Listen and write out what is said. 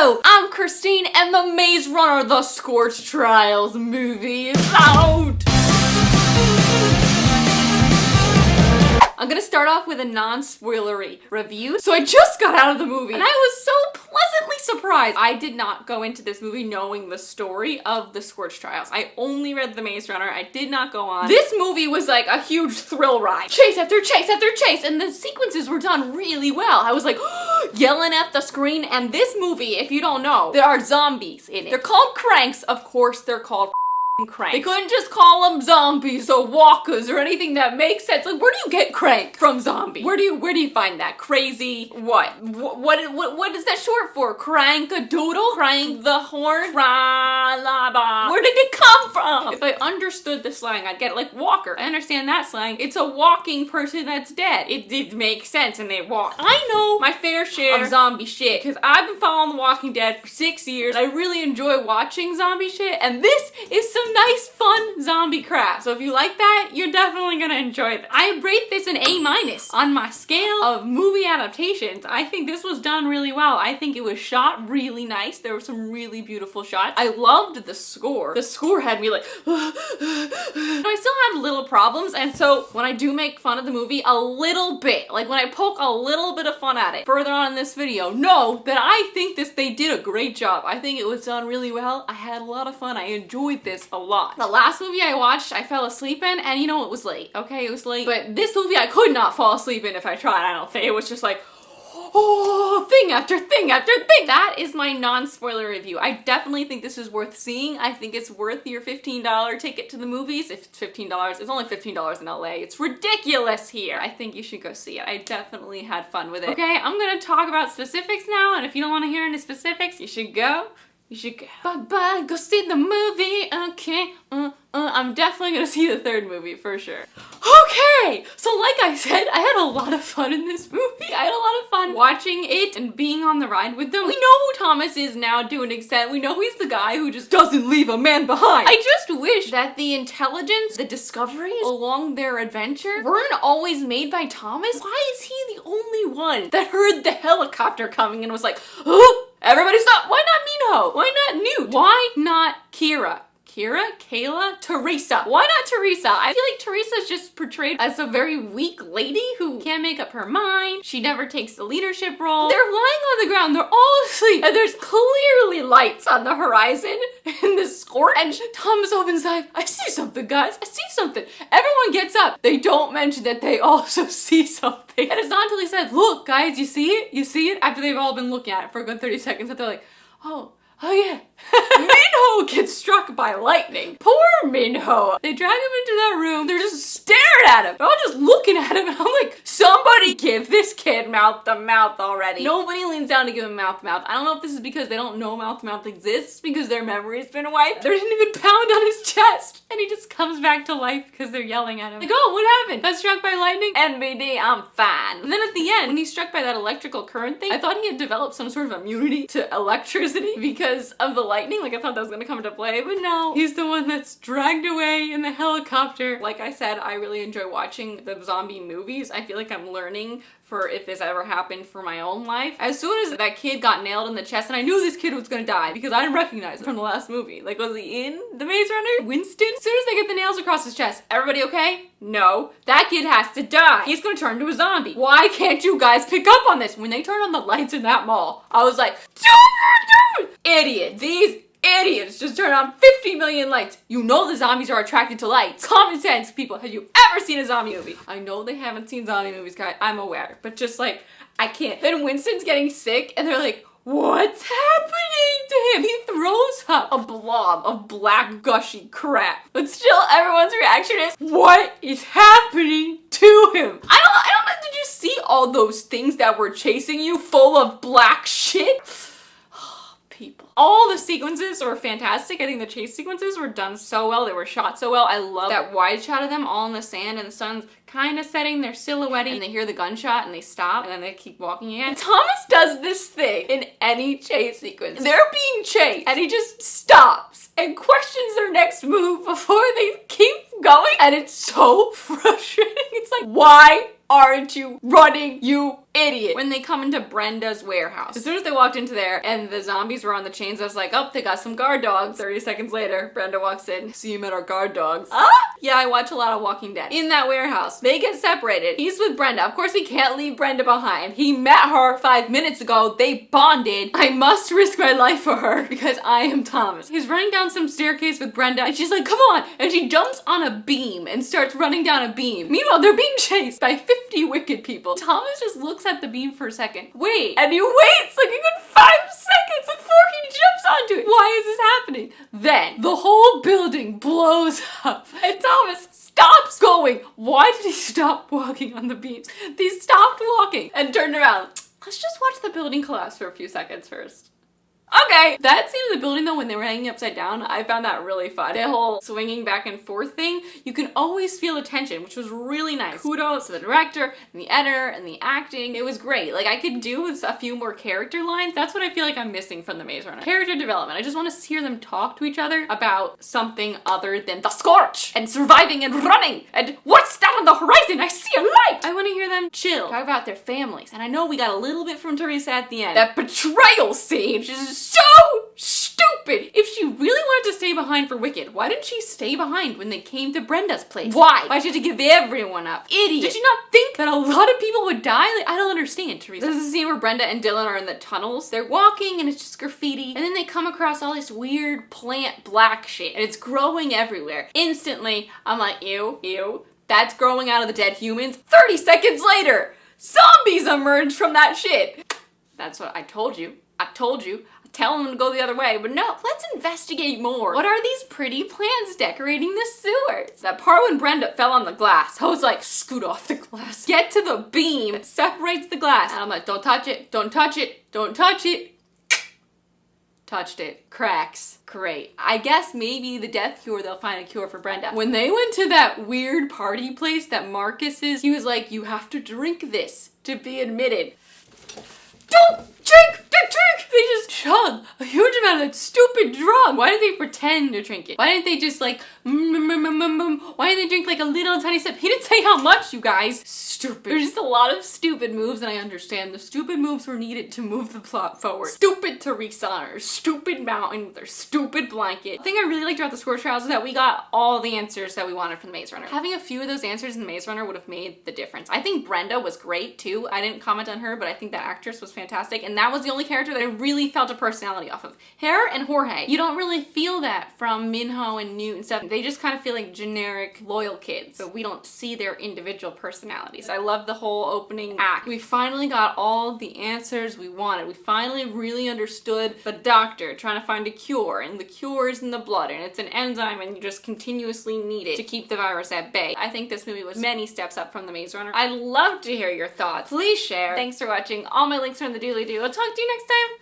Hello, I'm Christine, and the Maze Runner: The Scorch Trials movie is out! I'm gonna start off with a non-spoilery review. So I just got out of the movie, and I was so pleasantly surprised. I did not go into this movie knowing the story of the Scorch Trials. I only read The Maze Runner. I did not go on. This movie was like a huge thrill ride. Chase after chase after chase, and the sequences were done really well. I was like yelling at the screen, and this movie, if you don't know, there are zombies in it. They're called cranks. Of course, they're called cranks. They couldn't just call them zombies or walkers or anything that makes sense. Like, where do you get crank from zombie? Where do you find that? Crazy? What is that short for? Crank-a-doodle? Crank the horn? Ra-la-ba. Where did it come from? If I understood the slang, I'd get it. Like walker. I understand that slang. It's a walking person that's dead. It makes sense, and they walk. I know my fair share of zombie shit because I've been following The Walking Dead for 6 years. I really enjoy watching zombie shit, and this is some nice, fun zombie crap. So if you like that, you're definitely gonna enjoy this. I rate this an A- on my scale of movie adaptations. I think this was done really well. I think it was shot really nice. There were some really beautiful shots. I loved the score. The score had me like, I still had little problems, and so when I do make fun of the movie a little bit, like when I poke a little bit of fun at it further on in this video, know that I think they did a great job. I think it was done really well. I had a lot of fun. I enjoyed this a lot. The last movie I watched, I fell asleep in, and you know, it was late. Okay, it was late. But this movie, I could not fall asleep in if I tried, I don't think. It was just like, oh, thing after thing after thing. That is my non-spoiler review. I definitely think this is worth seeing. I think it's worth your $15 ticket to the movies. If it's $15, it's only $15 in LA. It's ridiculous here. I think you should go see it. I definitely had fun with it. Okay, I'm gonna talk about specifics now, and if you don't want to hear any specifics, you should go. You should go. Bye-bye, go see the movie, okay? I'm definitely gonna see the third movie for sure. Okay, so like I said, I had a lot of fun in this movie. I had a lot of fun watching it and being on the ride with them. We know who Thomas is now to an extent. We know he's the guy who just doesn't leave a man behind. I just wish that the intelligence, the discoveries along their adventure weren't always made by Thomas. Why is he the only one that heard the helicopter coming and was like, oh, everybody stop. Why not Minho? Why not Newt? Why not Kira? Kayla, Teresa. Why not Teresa? I feel like Teresa's just portrayed as a very weak lady who can't make up her mind. She never takes the leadership role. They're lying on the ground. They're all asleep. And there's clearly lights on the horizon in the Scorch. And Thomas opens his eyes. I see something, guys. I see something. Everyone gets up. They don't mention that they also see something. And it's not until he says, look, guys, you see it? You see it? After they've all been looking at it for a good 30 seconds that they're like, oh yeah. Minho gets struck by lightning. Poor Minho. They drag him into that room. They're just staring at him. They're all just looking at him, and I'm like, somebody give this kid mouth to mouth already. Nobody leans down to give him mouth to mouth. I don't know if this is because they don't know mouth to mouth exists, because their memory's been wiped. They didn't even pound on his chest, and he just comes back to life because they're yelling at him. Like, oh, what happened? Got struck by lightning? NBD, I'm fine. And then at the end, when he's struck by that electrical current thing, I thought he had developed some sort of immunity to electricity because of the lightning. Like, I thought that was gonna come into play, but no. He's the one that's dragged away in the helicopter. Like I said, I really enjoy watching the zombie movies. I feel like I'm learning for if this ever happened for my own life. As soon as that kid got nailed in the chest, and I knew this kid was gonna die because I didn't recognize him from the last movie. Like, was he in The Maze Runner? Winston? As soon as they get the nails across his chest, everybody okay? No. That kid has to die. He's gonna turn into a zombie. Why can't you guys pick up on this? When they turned on the lights in that mall, I was like, idiot. These idiots just turned on 50 million lights. You know the zombies are attracted to lights. Common sense, people. Have you ever seen a zombie movie? I know they haven't seen zombie movies, guys. I'm aware. But just like, I can't. Then Winston's getting sick, and they're like, what's happening to him? He throws up a blob of black gushy crap. But still, everyone's reaction is, what is happening to him? I don't know, did you see all those things that were chasing you full of black shit? People. All the sequences were fantastic. I think the chase sequences were done so well. They were shot so well. I love that wide shot of them all in the sand, and the sun's kind of setting. They're silhouetting, and they hear the gunshot, and they stop, and then they keep walking again. Thomas does this thing in any chase sequence. They're being chased, and he just stops and questions their next move before they keep going, and it's so frustrating. It's like, why aren't you running, you idiot. When they come into Brenda's warehouse. As soon as they walked into there and the zombies were on the chains, I was like, oh, they got some guard dogs. 30 seconds later, Brenda walks in. See, you met our guard dogs. Yeah, I watch a lot of Walking Dead. In that warehouse, they get separated. He's with Brenda. Of course, he can't leave Brenda behind. He met her 5 minutes ago. They bonded. I must risk my life for her because I am Thomas. He's running down some staircase with Brenda and she's like, come on. And she jumps on a beam and starts running down a beam. Meanwhile, they're being chased by 50 wicked people. Thomas just looks at the beam for a second. Wait. And he waits like a good 5 seconds before he jumps onto it. Why is this happening? Then the whole building blows up and Thomas stops going. Why did he stop walking on the beams? They stopped walking and turned around. Let's just watch the building collapse for a few seconds first. Okay. That scene in the building though, when they were hanging upside down, I found that really fun. The whole swinging back and forth thing, you can always feel the tension, which was really nice. Kudos to the director and the editor and the acting. It was great. Like I could do with a few more character lines. That's what I feel like I'm missing from the Maze Runner. Character development. I just want to hear them talk to each other about something other than the Scorch and surviving and running and what's that on the horizon? I see a light! I want to hear them chill, talk about their families. And I know we got a little bit from Teresa at the end. That betrayal scene, which is so stupid. If she really wanted to stay behind for Wicked, why didn't she stay behind when they came to Brenda's place? Why? Why did she have to give everyone up? Idiot. Did you not think that a lot of people would die? Like, I don't understand, Teresa. This is the scene where Brenda and Dylan are in the tunnels. They're walking and it's just graffiti. And then they come across all this weird plant black shit and it's growing everywhere. Instantly, I'm like, ew, ew. That's growing out of the dead humans. 30 seconds later, zombies emerge from that shit. That's what I told you. I told you. Tell them to go the other way, but no, let's investigate more. What are these pretty plants decorating the sewers? That part when Brenda fell on the glass, I was like, scoot off the glass. Get to the beam that separates the glass. And I'm like, don't touch it, don't touch it, don't touch it. Touched it. Cracks. Great. I guess maybe the death cure, they'll find a cure for Brenda. When they went to that weird party place that Marcus's, he was like, you have to drink this to be admitted. Don't drink the drink! They just chug a huge amount of that stupid drug. Why did they pretend to drink it? Why didn't they just like, why didn't they drink like a little tiny sip? He didn't say how much, you guys. Stupid. There's just a lot of stupid moves, and I understand the stupid moves were needed to move the plot forward. Stupid Teresa on her stupid mountain with her stupid blanket. The thing I really liked about the Scorch trials is that we got all the answers that we wanted from the Maze Runner. Having a few of those answers in the Maze Runner would have made the difference. I think Brenda was great too. I didn't comment on her, but I think that actress was fantastic, and that was the only character that I really felt a personality off of. Her and Jorge. You don't really feel that from Minho and Newt and stuff. They just kind of feel like generic loyal kids, but we don't see their individual personalities. I love the whole opening act. We finally got all the answers we wanted. We finally really understood the doctor trying to find a cure, and the cure is in the blood, and it's an enzyme, and you just continuously need it to keep the virus at bay. I think this movie was many steps up from the Maze Runner. I'd love to hear your thoughts. Please share. Thanks for watching. All my links are in the doobly-doo. I'll talk to you next time.